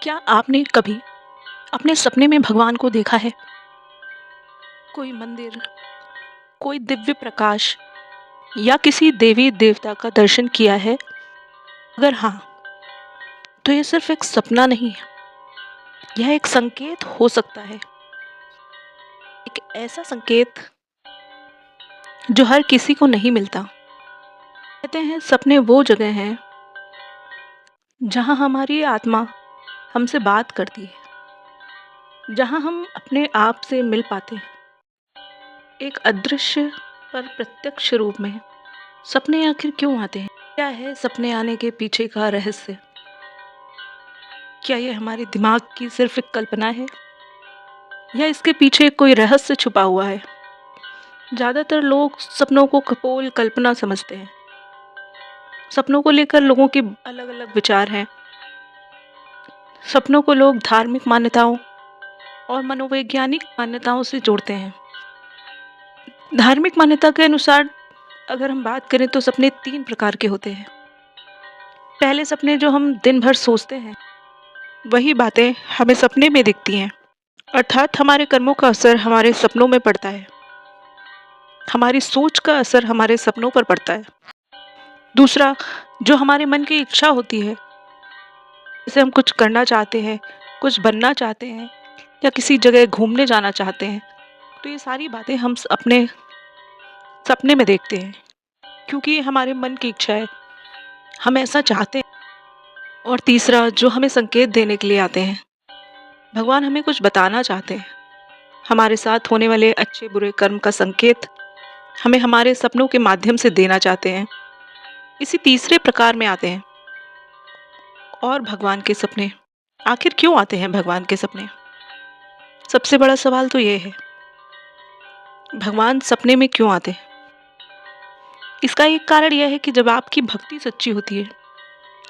क्या आपने कभी अपने सपने में भगवान को देखा है? कोई मंदिर, कोई दिव्य प्रकाश या किसी देवी देवता का दर्शन किया है? अगर हाँ, तो ये सिर्फ एक सपना नहीं है, यह एक संकेत हो सकता है। एक ऐसा संकेत जो हर किसी को नहीं मिलता। कहते हैं सपने वो जगह हैं जहाँ हमारी आत्मा हमसे बात करती है, जहाँ हम अपने आप से मिल पाते हैं। एक अदृश्य पर प्रत्यक्ष रूप में सपने आखिर क्यों आते हैं? क्या है सपने आने के पीछे का रहस्य? क्या ये हमारे दिमाग की सिर्फ एक कल्पना है या इसके पीछे कोई रहस्य छुपा हुआ है? ज़्यादातर लोग सपनों को कपोल कल्पना समझते हैं। सपनों को लेकर लोगों के अलग-अलग विचार हैं। सपनों को लोग धार्मिक मान्यताओं और मनोवैज्ञानिक मान्यताओं से जोड़ते हैं। धार्मिक मान्यता के अनुसार अगर हम बात करें तो सपने 3 प्रकार के होते हैं। पहले सपने जो हम दिन भर सोचते हैं, वही बातें हमें सपने में दिखती हैं। अर्थात हमारे कर्मों का असर हमारे सपनों में पड़ता है। हमारी सोच का असर हमारे सपनों पर पड़ता है। दूसरा, जो हमारे मन की इच्छा होती है, जैसे हम कुछ करना चाहते हैं, कुछ बनना चाहते हैं या किसी जगह घूमने जाना चाहते हैं, तो ये सारी बातें हम अपने सपने में देखते हैं, क्योंकि ये हमारे मन की इच्छा है, हम ऐसा चाहते हैं। और तीसरा, जो हमें संकेत देने के लिए आते हैं, भगवान हमें कुछ बताना चाहते हैं, हमारे साथ होने वाले अच्छे बुरे कर्म का संकेत हमें हमारे सपनों के माध्यम से देना चाहते हैं। इसी तीसरे प्रकार में आते हैं। और भगवान के सपने आखिर क्यों आते हैं? भगवान के सपने, सबसे बड़ा सवाल तो ये है, भगवान सपने में क्यों आते हैं? इसका एक कारण यह है कि जब आपकी भक्ति सच्ची होती है,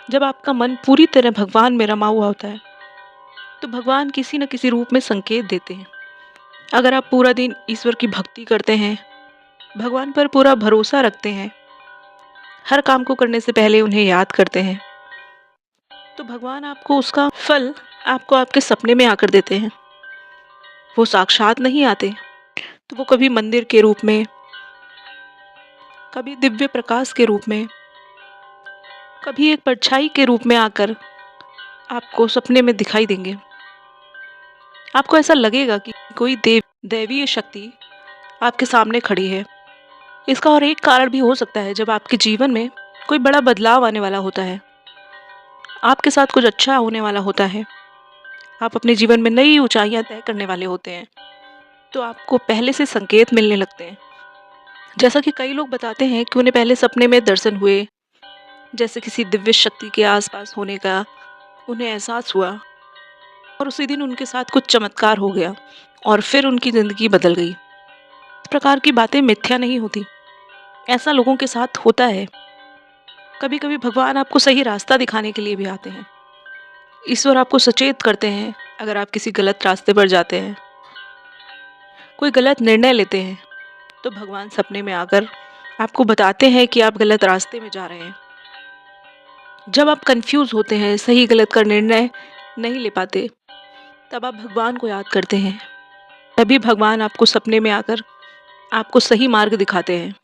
जब आपका मन पूरी तरह भगवान में रमा हुआ होता है, तो भगवान किसी न किसी रूप में संकेत देते हैं। अगर आप पूरा दिन ईश्वर की भक्ति करते हैं, भगवान पर पूरा भरोसा रखते हैं, हर काम को करने से पहले उन्हें याद करते हैं, तो भगवान आपको उसका फल आपको आपके सपने में आकर देते हैं। वो साक्षात नहीं आते, तो वो कभी मंदिर के रूप में, कभी दिव्य प्रकाश के रूप में, कभी एक परछाई के रूप में आकर आपको सपने में दिखाई देंगे। आपको ऐसा लगेगा कि कोई दैवीय शक्ति आपके सामने खड़ी है। इसका और एक कारण भी हो सकता है, जब आपके जीवन में कोई बड़ा बदलाव आने वाला होता है, आपके साथ कुछ अच्छा होने वाला होता है, आप अपने जीवन में नई ऊंचाइयां तय करने वाले होते हैं, तो आपको पहले से संकेत मिलने लगते हैं। जैसा कि कई लोग बताते हैं कि उन्हें पहले सपने में दर्शन हुए, जैसे किसी दिव्य शक्ति के आसपास होने का उन्हें एहसास हुआ और उसी दिन उनके साथ कुछ चमत्कार हो गया और फिर उनकी ज़िंदगी बदल गई। इस प्रकार की बातें मिथ्या नहीं होती, ऐसा लोगों के साथ होता है। कभी कभी भगवान आपको सही रास्ता दिखाने के लिए भी आते हैं। ईश्वर आपको सचेत करते हैं। अगर आप किसी गलत रास्ते पर जाते हैं, कोई गलत निर्णय लेते हैं, तो भगवान सपने में आकर आपको बताते हैं कि आप गलत रास्ते में जा रहे हैं। जब आप कंफ्यूज होते हैं, सही गलत का निर्णय नहीं ले पाते, तब आप भगवान को याद करते हैं। तभी भगवान आपको सपने में आकर आपको सही मार्ग दिखाते हैं।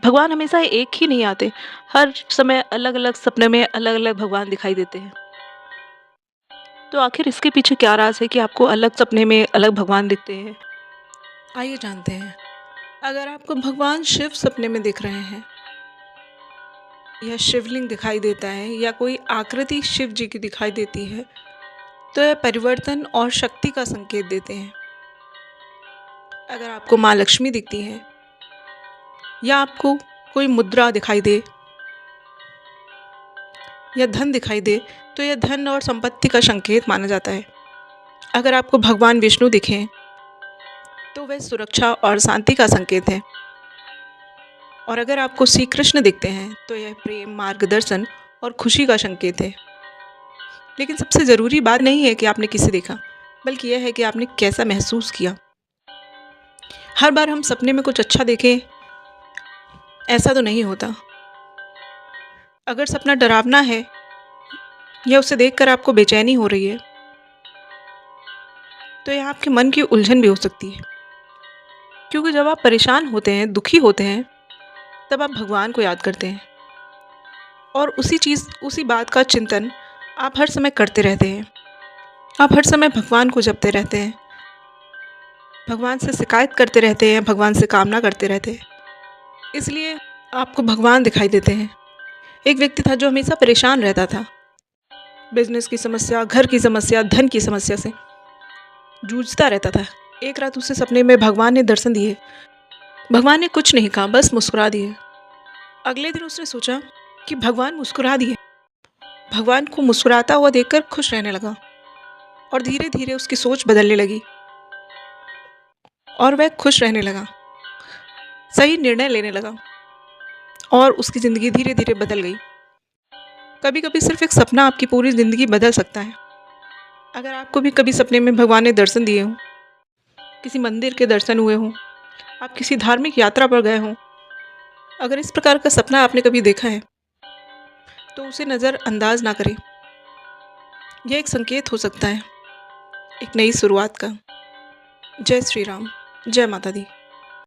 भगवान हमेशा एक ही नहीं आते, हर समय अलग अलग सपने में अलग अलग भगवान दिखाई देते हैं। तो आखिर इसके पीछे क्या राज है कि आपको अलग सपने में अलग भगवान दिखते हैं? आइए जानते हैं। अगर आपको भगवान शिव सपने में दिख रहे हैं, या शिवलिंग दिखाई देता है, या कोई आकृति शिव जी की दिखाई देती है, तो यह परिवर्तन और शक्ति का संकेत देते हैं। अगर आपको माँ लक्ष्मी दिखती है या आपको कोई मुद्रा दिखाई दे या धन दिखाई दे, तो यह धन और संपत्ति का संकेत माना जाता है। अगर आपको भगवान विष्णु दिखें, तो वह सुरक्षा और शांति का संकेत है। और अगर आपको श्री कृष्ण दिखते हैं, तो यह प्रेम, मार्गदर्शन और खुशी का संकेत है। लेकिन सबसे ज़रूरी बात नहीं है कि आपने किसे देखा, बल्कि यह है कि आपने कैसा महसूस किया। हर बार हम सपने में कुछ अच्छा देखें, ऐसा तो नहीं होता। अगर सपना डरावना है या उसे देखकर आपको बेचैनी हो रही है, तो यह आपके मन की उलझन भी हो सकती है। क्योंकि जब आप परेशान होते हैं, दुखी होते हैं, तब आप भगवान को याद करते हैं और उसी बात का चिंतन आप हर समय करते रहते हैं। आप हर समय भगवान को जपते रहते हैं, भगवान से शिकायत करते रहते हैं, भगवान से कामना करते रहते हैं। इसलिए आपको भगवान दिखाई देते हैं। एक व्यक्ति था जो हमेशा परेशान रहता था, बिजनेस की समस्या, घर की समस्या, धन की समस्या से जूझता रहता था। एक रात उसे सपने में भगवान ने दर्शन दिए। भगवान ने कुछ नहीं कहा, बस मुस्कुरा दिए। अगले दिन उसने सोचा कि भगवान मुस्कुरा दिए। भगवान को मुस्कुराता हुआ देखकर खुश रहने लगा और धीरे धीरे उसकी सोच बदलने लगी और वह खुश रहने लगा, सही निर्णय लेने लगा और उसकी ज़िंदगी धीरे धीरे बदल गई। कभी कभी सिर्फ एक सपना आपकी पूरी ज़िंदगी बदल सकता है। अगर आपको भी कभी सपने में भगवान ने दर्शन दिए हों, किसी मंदिर के दर्शन हुए हों, आप किसी धार्मिक यात्रा पर गए हों, अगर इस प्रकार का सपना आपने कभी देखा है तो उसे नज़रअंदाज ना करें। यह एक संकेत हो सकता है एक नई शुरुआत का। जय श्री राम, जय माता दी।